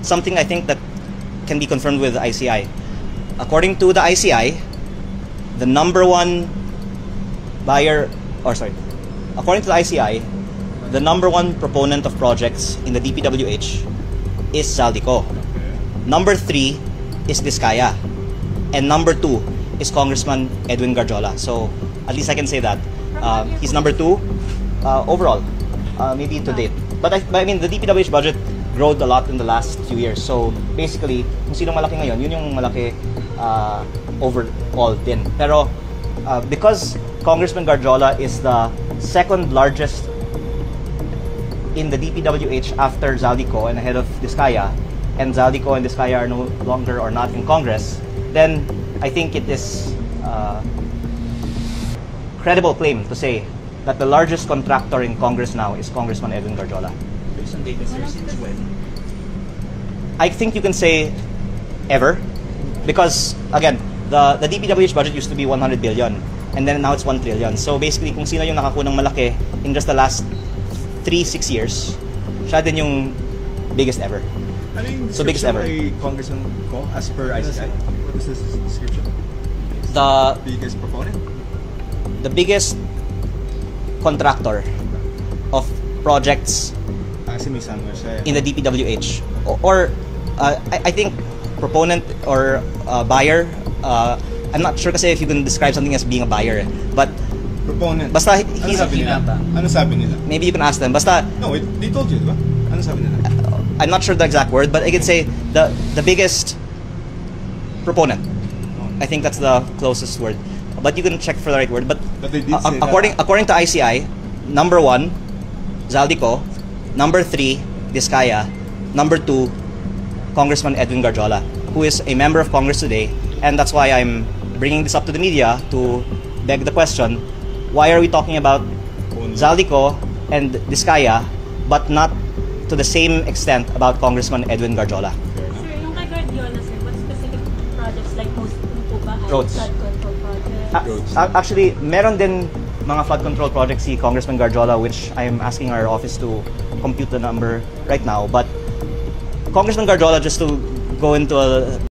something I think that can be confirmed with the ICI. According to the ICI, the number one buyer, according to the ICI, the number one proponent of projects in the DPWH is Zaldico. Number 3 is Diskaya. And number 2 is Congressman Edwin Garjola. So at least I can say that. He's number 2 overall, maybe to date. But I mean, the DPWH budget growed a lot in the last few years. So basically, kung sino malaki ngayon, yun yung malaki overall din. Pero because Congressman Garjola is the second largest in the DPWH after Zaldico and ahead of Diskaya, and Zaldico and Diskaya are no longer or not in Congress, then I think it is credible claim to say that the largest contractor in Congress now is Congressman Edwin Garjola. Based on data, sir, since when? I think you can say ever, because again, the DPWH budget used to be 100 billion and then now it's 1 trillion. So basically, kung sino yung nakakunang malaki in just the last 3-6 years, siya din yung biggest ever. So biggest ever. Congressman Ko, as per ICI, what is this description? The biggest proponent? The biggest contractor of projects in the DPWH, or I think proponent or buyer. I'm not sure kasi if you can describe something as being a buyer, but proponent. Basta he's ano sabi nila? Maybe you can ask them. Basta no, they told you, diba? Ano sabi nila? I'm not sure the exact word, but I can say the biggest proponent. I think that's the closest word. But you can check for the right word. But they did say according to ICI, number 1, Zaldico. Number 3, Diskaya. Number 2, Congressman Edwin Garjola, who is a member of Congress today. And that's why I'm bringing this up to the media to beg the question, why are we talking about Zaldico and Diskaya, but not to the same extent about Congressman Edwin Garjola? Sir, yung kay Garjola, sir, what specific projects like most po ba ay Roads. flood control projects? Actually, meron din mga flood control projects si Congressman Garjola, which I'm asking our office to compute the number right now. But Congressman Garjola, just to go into a